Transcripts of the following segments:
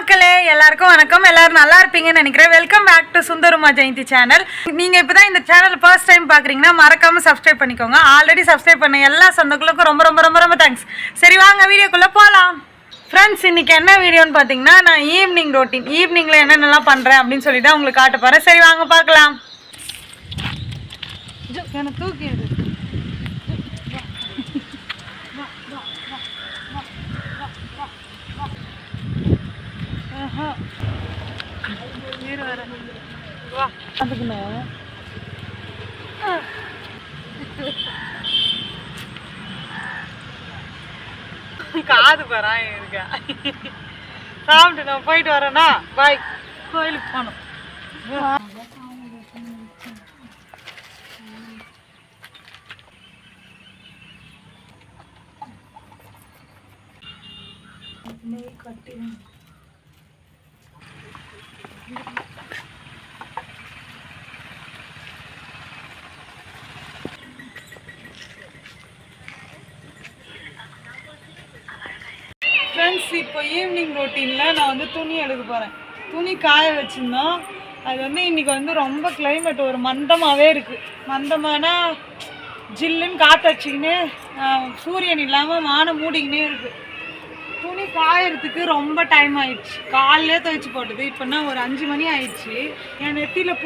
மக்களே எல்லாருக்கும் வணக்கம். எல்லாரும் நல்லா இருப்பீங்கன்னு நினைக்கிறேன். Welcome back to Sundaruma Jayanthi channel. நீங்க இப்பதான் இந்த சேனல் ஃபர்ஸ்ட் டைம் பாக்குறீங்கன்னா மறக்காம சப்ஸ்கிரைப் பண்ணிக்கோங்க. ஆல்ரெடி சப்ஸ்கிரைப் பண்ண எல்லா சொந்தங்களுக்கும் ரொம்ப ரொம்ப ரொம்ப ரொம்ப தேங்க்ஸ். சரி வாங்க வீடியோக்குள்ள போலாம். ஃப்ரெண்ட்ஸ், இன்னைக்கு என்ன வீடியோன்னு பார்த்தீங்கன்னா, நான் ஈவினிங் ரொட்டீன் ஈவினிங்கில் என்னென்னலாம் பண்ணுறேன் அப்படின்னு சொல்லிட்டு உங்களுக்கு காட்ட போகிறேன். சரி வாங்க பார்க்கலாம். தூக்கிடு காது பரான் இருக்கா. சாப்பிட்டு நான் போயிட்டு வரேன்னா பாய். கோயிலுக்கு போகணும். கட்டி ஃப்ரெண்ட்ஸ், இப்போ ஈவினிங் ரொட்டீனில் நான் வந்து துணி எடுக்க போகிறேன். துணி காய வச்சுருந்தோம். அது வந்து இன்றைக்கி வந்து ரொம்ப கிளைமேட் ஒரு மந்தமாகவே இருக்குது. மந்தமானா ஜில்லுன்னு காற்றடிச்சிக்கின்னு சூரியன் இல்லாமல் வானம் மூடிக்கினே இருக்குது. துணி காயறதுக்கு ரொம்ப டைம் ஆயிடுச்சு. காலையிலே துவைச்சி போட்டது இப்போனா ஒரு 5 மணி ஆயிடுச்சு. என் நெத்தியில்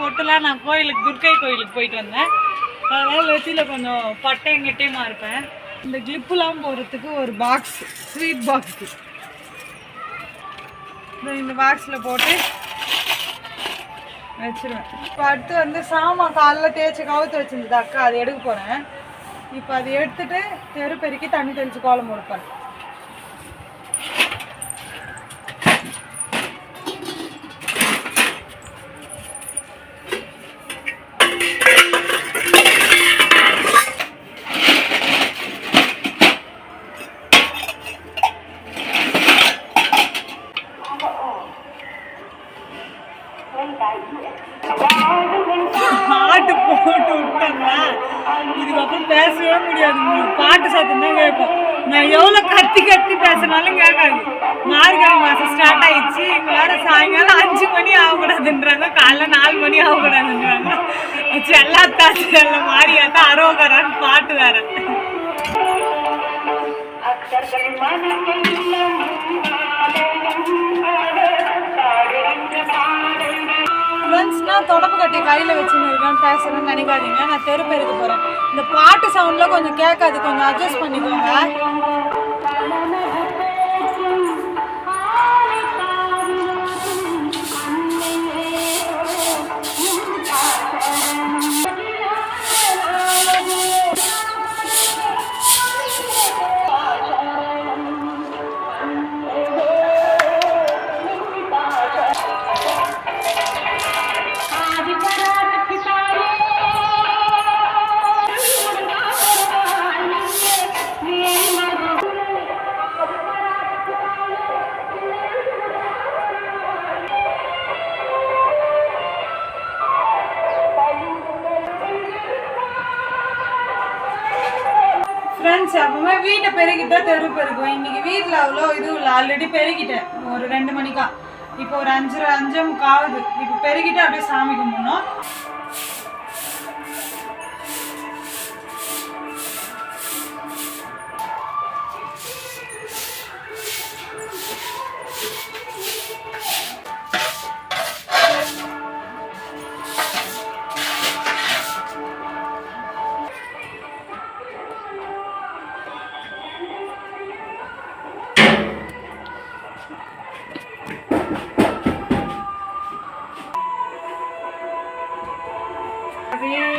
பொட்டுலாம் நான் கோயிலுக்கு துர்க்கை கோயிலுக்கு போயிட்டு வந்தேன். அதனால் நெத்தியில் கொஞ்சம் பட்டையும் கெட்டையுமா இருப்பேன். இந்த கிளிப்புலாம் போடுறதுக்கு ஒரு பாக்ஸ், ஸ்வீட் பாக்ஸு, இந்த பாக்ஸில் போட்டு வச்சுருவேன். இப்போ அடுத்து வந்து சாமான் காலைல தேய்ச்சி கவுத்து வச்சுருந்தது அக்கா, அதை எடுக்க போகிறேன். இப்போ அதை எடுத்துகிட்டு தெரு பெருக்கி தண்ணி தெளித்து கோலம் கொடுப்பேன். பாட்டு போட்டு விட்டாங்க. இதுக்கப்புறம் பேசவே முடியாது. உங்களுக்கு பாட்டு சத்தம் தான் கேட்கும். நான் எவ்வளோ கத்தி பேசினாலும் கேட்காது. மார்கழி மாதம் ஸ்டார்ட் ஆயிடுச்சு. வேற சாயங்காலம் 5 மணி ஆகக்கூடாதுன்றாங்க, காலைல 4 மணி ஆகக்கூடாதுன்றாங்க. எல்லாத்தாச்சு எல்லாம் மாறியாத்தான் அரோகரான்னு பாட்டு வேற. ஃப்ரெண்ட்ஸ், நான் தொடப்பு கட்டி கையில் வச்சுன்னு இருக்கேன், பேசுகிறேன்னு நினைக்காதீங்க. நான் தெரு பெருக்க போகிறேன். இந்த பாட்டு சவுண்டில் கொஞ்சம் கேட்காது, கொஞ்சம் அட்ஜஸ்ட் பண்ணிக்கோங்க. ஃப்ரெண்ட்ஸ், எப்பவுமே வீட்டை பெருகிட்டா தெரு பெருக்குவேன். இன்னைக்கு வீட்டில் அவ்வளோ இதுவும் இல்லை. ஆல்ரெடி பெருகிட்டேன் ஒரு 2 மணிக்கா. இப்போ ஒரு 5:30 ஆகுது. இப்போ பெருகிட்டு அப்படியே சாமி கும்பிடணும்.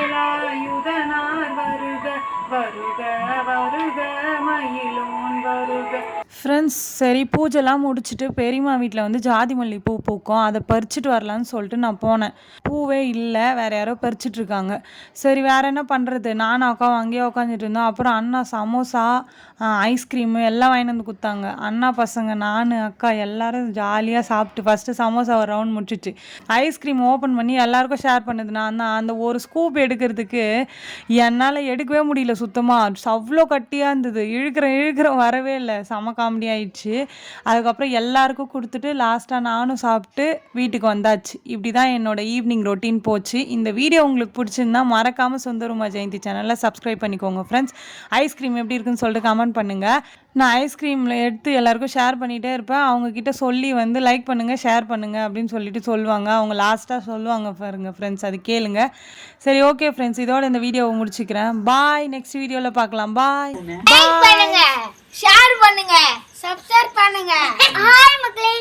வேலாயுதனார் வருக வருக வருக மயிலோன் வருக. ஃப்ரெண்ட்ஸ், சரி பூஜைலாம் முடிச்சுட்டு பெரியம்மா வீட்டில் வந்து ஜாதி மல்லி பூ பூக்கும், அதை பறிச்சுட்டு வரலான்னு சொல்லிட்டு நான் போனேன். பூவே இல்லை, வேறு யாரோ பறிச்சுட்ருக்காங்க. சரி வேறு என்ன பண்ணுறது, நானும் அக்காவும் அங்கேயே உட்காந்துட்டு இருந்தோம். அப்புறம் அண்ணா சமோசா ஐஸ்கிரீமு எல்லாம் வாங்கிட்டு வந்து கொடுத்தாங்க. அண்ணா பசங்க நான் அக்கா எல்லோரும் ஜாலியாக சாப்பிட்டு ஃபஸ்ட்டு சமோசா ஒரு ரவுண்ட் முடிச்சிச்சு. ஐஸ்கிரீம் ஓப்பன் பண்ணி எல்லாருக்கும் ஷேர் பண்ணுது நான் தான். அந்த ஒரு ஸ்கூப் எடுக்கிறதுக்கு என்னால் எடுக்கவே முடியல சுத்தமாக. அவ்வளோ கட்டியாக இருந்தது. இழுக்கிறேன் வரவே இல்லை. செம காமெடி ஆயிடுச்சு. அதுக்கப்புறம் எல்லாருக்கும் கொடுத்துட்டு லாஸ்ட்டாக நானும் சாப்பிட்டு வீட்டுக்கு வந்தாச்சு. இப்படி தான் என்னோட ஈவினிங் ரொட்டீன் போச்சு. இந்த வீடியோ உங்களுக்கு பிடிச்சிருந்தா மறக்காமல் சொந்தருமா ஜெயந்தி சேனலில் சப்ஸ்கிரைப் பண்ணிக்கோங்க ஃப்ரெண்ட்ஸ். ஐஸ்கிரீம் எப்படி இருக்குன்னு சொல்லிட்டு கமெண்ட் பண்ணுங்கள். நான் ஐஸ்கிரீமில் எடுத்து எல்லாருக்கும் ஷேர் பண்ணிகிட்டே இருப்பேன். அவங்கக்கிட்ட சொல்லி வந்து லைக் பண்ணுங்கள், ஷேர் பண்ணுங்கள் அப்படின்னு சொல்லிட்டு சொல்லுவாங்க. அவங்க லாஸ்ட்டாக சொல்லுவாங்க பாருங்க ஃப்ரெண்ட்ஸ், அது கேளுங்க. சரி, ஓகே ஃப்ரெண்ட்ஸ், இதோட இந்த வீடியோவை முடிச்சுக்கிறேன். பாய், நெக்ஸ்ட் வீடியோவில் பார்க்கலாம். பாய், லைக் பண்ணுங்க, ஷேர் பண்ணுங்க, சப்ஸ்கிரைப் பண்ணுங்க. ஹாய் மக்களே.